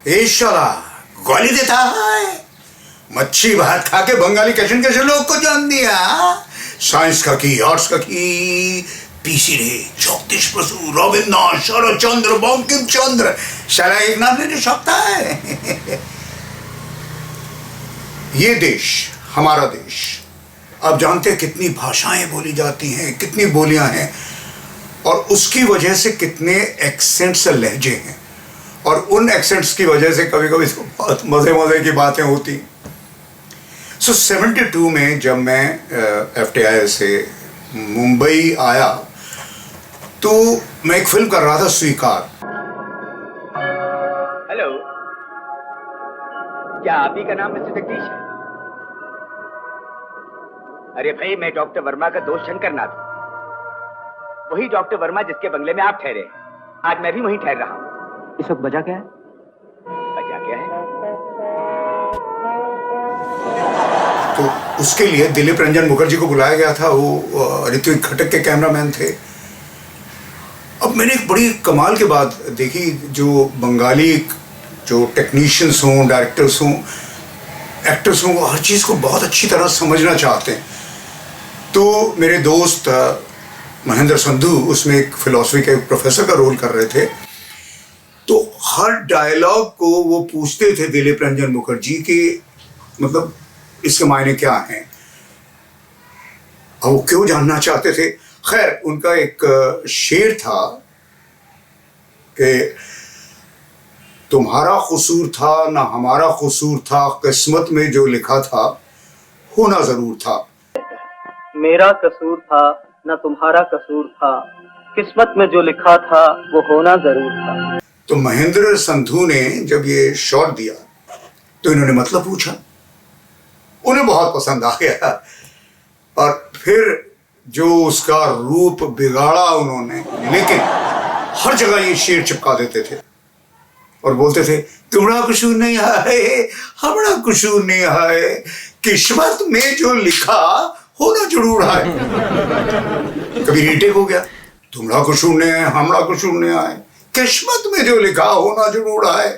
ए शाला गाली देता है। मच्छी भात खा के बंगाली कैसे कैसे लोग को जान दिया। साइंस का की, आर्ट्स का की, पीसी रे, जगदीश बसु, रविन्द्रनाथ, शरद चंद्र, बंकिम चंद्र, साला एक नाम लेने सकता है। ये देश, हमारा देश, आप जानते हैं कितनी भाषाएं बोली जाती हैं, कितनी बोलियां हैं, और उसकी वजह से कितने एक्सेंट्स, लहजे हैं, और उन एक्सेंट्स की वजह से कभी कभी तो बहुत मजे मजे की बातें होती। सो 72 में जब मैं FTI से मुंबई आया तो मैं एक फिल्म कर रहा था, स्वीकार। हेलो, क्या आप ही का नाम मिस्टर जगदीश है? अरे भाई, मैं डॉक्टर वर्मा का दोस्त शंकर नाथ हूं। वही डॉक्टर वर्मा जिसके बंगले में आप ठहरे। आज मैं भी वहीं ठहर रहा हूं। इस वक्त बजा क्या है? बजा क्या है? तो उसके लिए दिलीप रंजन मुखर्जी को बुलाया गया था। वो ऋत्विक घटक के कैमरामैन थे। अब मैंने एक बड़ी कमाल की बात देखी, जो बंगाली जो टेक्नीशियंस हों, डायरेक्टर्स हों, एक्टर्स हों, वो हर चीज़ को बहुत अच्छी तरह समझना चाहते हैं। तो मेरे दोस्त महेंद्र संधू उसमें एक फिलॉसफी के प्रोफेसर का रोल कर रहे थे। तो हर डायलॉग को वो पूछते थे दिलीप रंजन मुखर्जी के, मतलब इसके मायने क्या हैं, और वो क्यों जानना चाहते थे। खैर, उनका एक शेर था कि तुम्हारा कसूर था ना हमारा कसूर था, किस्मत में जो लिखा था होना जरूर था। मेरा कसूर था ना तुम्हारा कसूर था, किस्मत में जो लिखा था वो होना जरूर था। तो महेंद्र संधू ने जब ये शॉट दिया तो इन्होंने मतलब पूछा, उन्हें बहुत पसंद आ गया, और फिर जो उसका रूप बिगाड़ा उन्होंने, लेकिन हर जगह ये शेर चिपका देते थे और बोलते थे तुम्हारा कसूर नहीं है, हमारा कसूर नहीं है, किस्मत में जो लिखा होना जरूर है। कभी रीटेक हो गया, तुम्हारा कसूर नहीं है, हमारा कसूर नहीं है, किस्मत में जो लिखा होना जरूर है।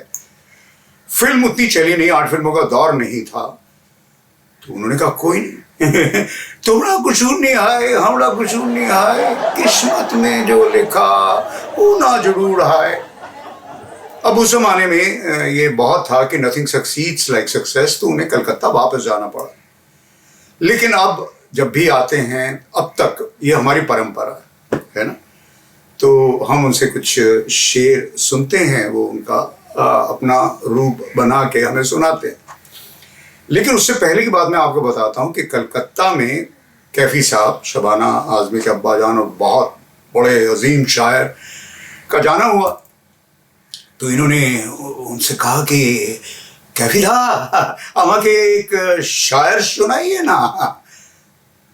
फिल्म उतनी चली नहीं, 8 फिल्मों का दौर नहीं था। तो उन्होंने कहा कोई नहीं, तुम्हारा कसूर नहीं है, हमारा कसूर नहीं है, किस्मत में जो लिखा होना जरूर है। अब उस जमाने में ये बहुत था कि नथिंग सक्सीड्स लाइक सक्सेस, तो उन्हें कलकत्ता वापस जाना पड़ा। लेकिन अब जब भी आते हैं, अब तक ये हमारी परंपरा है ना, तो हम उनसे कुछ शेर सुनते हैं, वो उनका अपना रूप बना के हमें सुनाते हैं। लेकिन उससे पहले की बात मैं आपको बताता हूँ कि कलकत्ता में कैफी साहब, शबाना आजमी के अब्बाजान और बहुत बड़े अजीम शायर का जाना हुआ। तो इन्होंने उनसे कहा कि कैफी दा, अमा के एक शायर सुनाइए ना।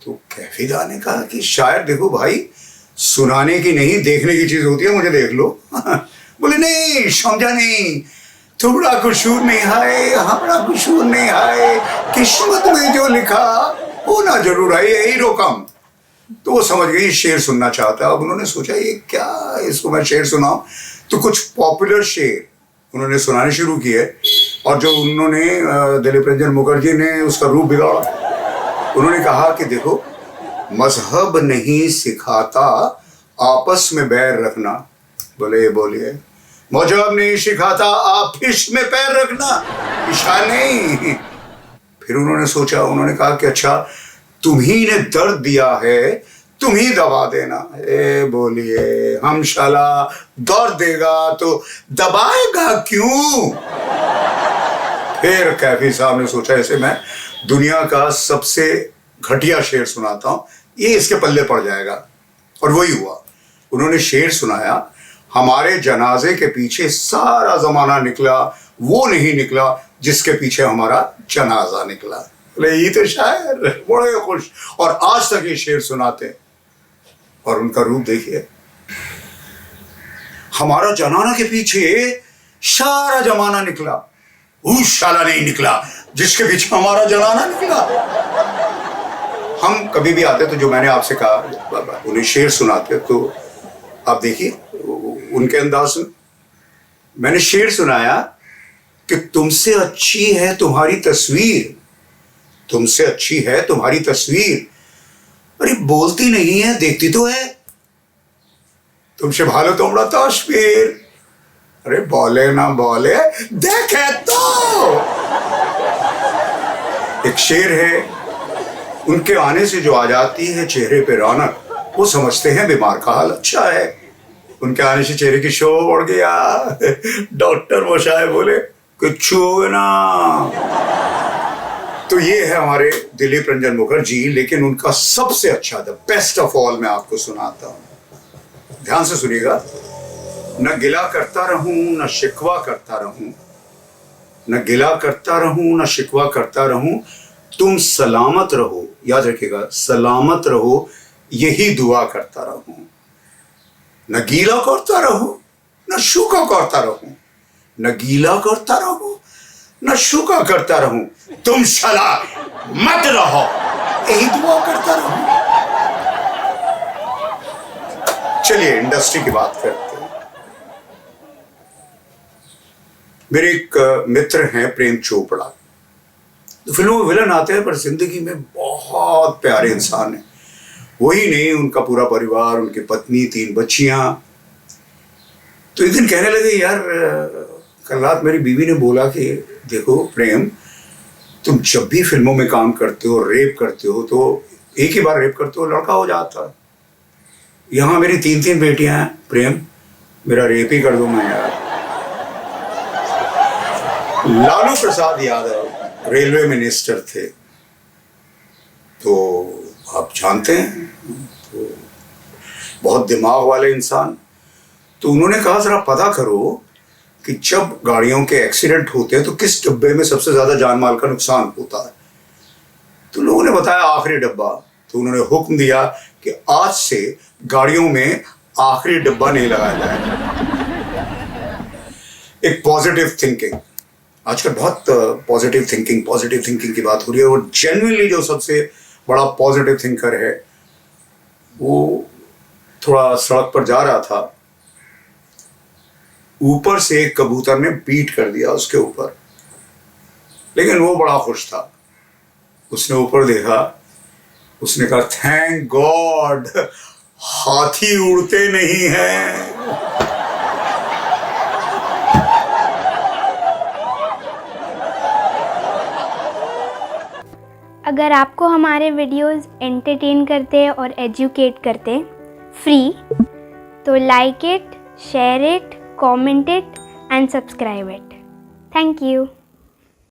तो कैफी दा ने कहा कि शायर देखो भाई, सुनाने की नहीं देखने की चीज होती है, मुझे देख लो। बोले नहीं, समझा नहीं, तुम्हारा कसूर नहीं है, हमारा कसूर नहीं है, किस्मत में जो लिखा होना जरूर है, यही रोकम। तो वो समझ गई शेर सुनना चाहता है। अब उन्होंने सोचा ये क्या, इसको मैं शेर सुनाऊं। तो कुछ पॉपुलर शेर उन्होंने सुनाने शुरू किए, और जो उन्होंने दिलीप रंजन मुखर्जी ने उसका रूप बिगाड़ा। उन्होंने कहा कि देखो, मजहब नहीं सिखाता आपस में बैर रखना। बोले बोलिए, मजहब नहीं सिखाता आपस में पैर रखना, इशा नहीं। फिर उन्होंने सोचा, उन्होंने कहा कि अच्छा, तुम्ही ने दर्द दिया है, तुम ही दबा देना। ए बोलिए, हम शाला दर्द देगा तो दबाएगा क्यों। फिर कैफी साहब ने सोचा, ऐसे मैं दुनिया का सबसे घटिया शेर सुनाता हूं, ये इसके पल्ले पड़ जाएगा। और वही हुआ, उन्होंने शेर सुनाया, हमारे जनाजे के पीछे सारा जमाना निकला, वो नहीं निकला जिसके पीछे हमारा जनाजा निकला। बोले ये तो शायर बड़े खुश, और आज तक ये शेर सुनाते हैं। और उनका रूप देखिए, हमारा जनाना के पीछे सारा जमाना निकला, उस शाला नहीं निकला जिसके पीछे हमारा जनाना निकला। हम कभी भी आते तो जो मैंने आपसे कहा, उन्हें शेर सुनाते, तो आप देखिए उनके अंदाज में। मैंने शेर सुनाया कि तुमसे अच्छी है तुम्हारी तस्वीर, तुमसे अच्छी है तुम्हारी तस्वीर। अरे बोलती नहीं है, देखती तो है। तुमसे भालो তোমরা तस्वीर। अरे बोले ना बोले, देखे तो। एक शेर है, उनके आने से जो आ जाती है चेहरे पे रौनक, वो समझते हैं बीमार का हाल अच्छा है। उनके आने से चेहरे की शो बढ़ गया। डॉक्टर मोशाय बोले कुछ हो ना। तो ये है हमारे दिलीप रंजन मुखर्जी, लेकिन उनका सबसे अच्छा, द बेस्ट ऑफ ऑल, मैं आपको सुनाता हूं। ध्यान से सुनिएगा। न गिला करता रहूं न शिकवा करता रहूं, न गिला करता रहूं न शिकवा करता रहूं, तुम सलामत रहो, याद रखिएगा, सलामत रहो, यही दुआ करता रहूं। न गीला करता रहो न सूखा करता रहूं, न गीला करता रहो न सूखा करता रहूं, तुम सलामत मत रहो, यही दुआ करता रहूं। चलिए इंडस्ट्री की बात करते हैं। मेरे एक मित्र हैं प्रेम चोपड़ा। तो फिल्मों में विलन आते हैं पर जिंदगी में बहुत प्यारे इंसान हैं। वही नहीं, उनका पूरा परिवार, उनकी पत्नी, 3 बच्चियां। तो एक दिन कहने लगे, यार कल रात मेरी बीवी ने बोला कि देखो प्रेम, तुम जब भी फिल्मों में काम करते हो, रेप करते हो, तो एक ही बार रेप करते हो लड़का हो जाता है। यहाँ मेरी 3 बेटियां हैं प्रेम, मेरा रेप ही कर दो मैं यार। लालू प्रसाद यादव रेलवे मिनिस्टर थे, तो आप जानते हैं, तो बहुत दिमाग वाले इंसान। तो उन्होंने कहा जरा पता करो कि जब गाड़ियों के एक्सीडेंट होते हैं तो किस डब्बे में सबसे ज्यादा जान माल का नुकसान होता है। तो लोगों ने बताया आखिरी डब्बा। तो उन्होंने हुक्म दिया कि आज से गाड़ियों में आखिरी डब्बा नहीं लगाया जाएगा। एक पॉजिटिव थिंकिंग, आजकल बहुत पॉजिटिव थिंकिंग की बात हो रही है। और जेन्युइनली जो सबसे बड़ा पॉजिटिव थिंकर है, वो थोड़ा सड़क पर जा रहा था, ऊपर से एक कबूतर ने बीट कर दिया उसके ऊपर, लेकिन वो बड़ा खुश था। उसने ऊपर देखा, उसने कहा थैंक गॉड हाथी उड़ते नहीं हैं। अगर आपको हमारे वीडियोस एंटरटेन करते और एजुकेट करते फ्री, तो like it, share it, comment it and subscribe it. Thank you.